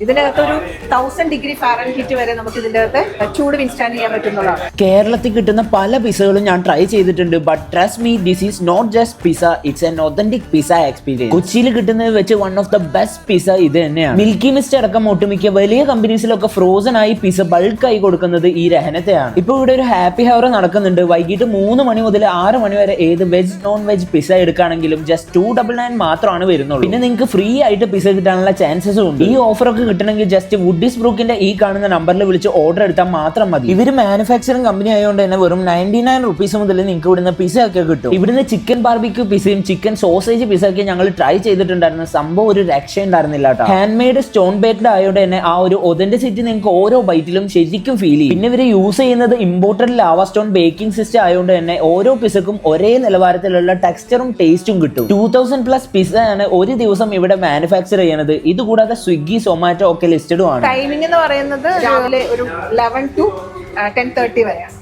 ഇതിനകത്തൊരു 1000 degree Fahrenheit വരെ നമുക്ക് ഇതിന്റെ അകത്ത് ചൂട് വിൻസ്റ്റാൻഡ് ചെയ്യാൻ പറ്റുന്നതാണ്. കേരളത്തിൽ കിട്ടുന്ന പല പിസകളും ഞാൻ ട്രൈ ചെയ്തിട്ടുണ്ട്. But trust me, this is not just pizza, it's an authentic pizza experience. കൊച്ചിയിൽ കിട്ടുന്നത് വെച്ച് one of the best pizza ഇത് തന്നെയാണ്. മിൽക്കി മിസ്റ്റ് അടക്കം ഒട്ടുമിക്ക വലിയ കമ്പനീസിലൊക്കെ ഫ്രോസൺ ആയി പിസ ബൾക്കായി കൊടുക്കുന്നത് ഈ രഹനത്തെയാണ്. ഇപ്പൊ ഇവിടെ ഒരു ഹാപ്പി ഹവർ നടക്കുന്നുണ്ട്. വൈകിട്ട് 3 മണി മുതൽ 6 മണി വരെ ഏത് വെജ് നോൺ വെജ് പിസ എടുക്കുകയാണെങ്കിലും ജസ്റ്റ് 299 മാത്രമാണ് വരുന്നുള്ളൂ. പിന്നെ നിങ്ങൾക്ക് ഫ്രീ ആയിട്ട് പിസ കിട്ടാനുള്ള ചാൻസസും ഉണ്ട്. ഈ ഓഫർ ഒക്കെ കിട്ടണമെങ്കിൽ ജസ്റ്റ് വുഡീസ് ബ്രൂക്കിന്റെ ഈ കാണുന്ന നമ്പറിൽ വിളിച്ച് ഓർഡർ എടുത്താൽ മാത്രം മതി. ഇവര് മാനുഫാക്ചറിംഗ് കമ്പനി ആയതുകൊണ്ട് തന്നെ വെറും 99 റുപ്പീസ് മുതൽ നിങ്ങൾക്ക് ഇവിടുന്ന് പിസ ഒക്കെ കിട്ടും. ഇവിടുന്ന് ചിക്കൻ ബാർബിക്യൂ പിസയും ചിക്കൻ സോസേജ് പിസ ഒക്കെ ഞങ്ങൾ ട്രൈ ചെയ്തിട്ടുണ്ടായിരുന്നു. സംഭവം ഒരു രക്ഷ ഉണ്ടായിരുന്നില്ല കേട്ടോ. ഹാൻഡ് മെയ്ഡ് സ്റ്റോൺ ബേക്ക്ഡ് ആയതുകൊണ്ട് തന്നെ ആ ഒരു ഒതന്റിസിറ്റി നിങ്ങൾക്ക് ഓരോ ബൈറ്റിലും ശരിക്കും ഫീൽ ചെയ്യും. പിന്നെ ഇവര് യൂസ് ചെയ്യുന്നത് imported lava stone baking system ആയതുകൊണ്ട് തന്നെ ഓരോ പിസക്കും ഒരേ നിലവാരത്തിലുള്ള ടെക്സ്ചറും ടേസ്റ്റും കിട്ടും. 2000+ പിസ ആണ് ഒരു ദിവസം ഇവിടെ മാനുഫാക്ചർ ചെയ്യുന്നത്. ഇതുകൂടാതെ സ്വിഗ്ഗി, സൊമാറ്റോ ഒക്കെ ലിസ്റ്റഡും ആണ്. ടൈമിംഗ് എന്ന് പറയുന്നത് രാവിലെ ഒരു 11 to 10:30 വരെയാണ്.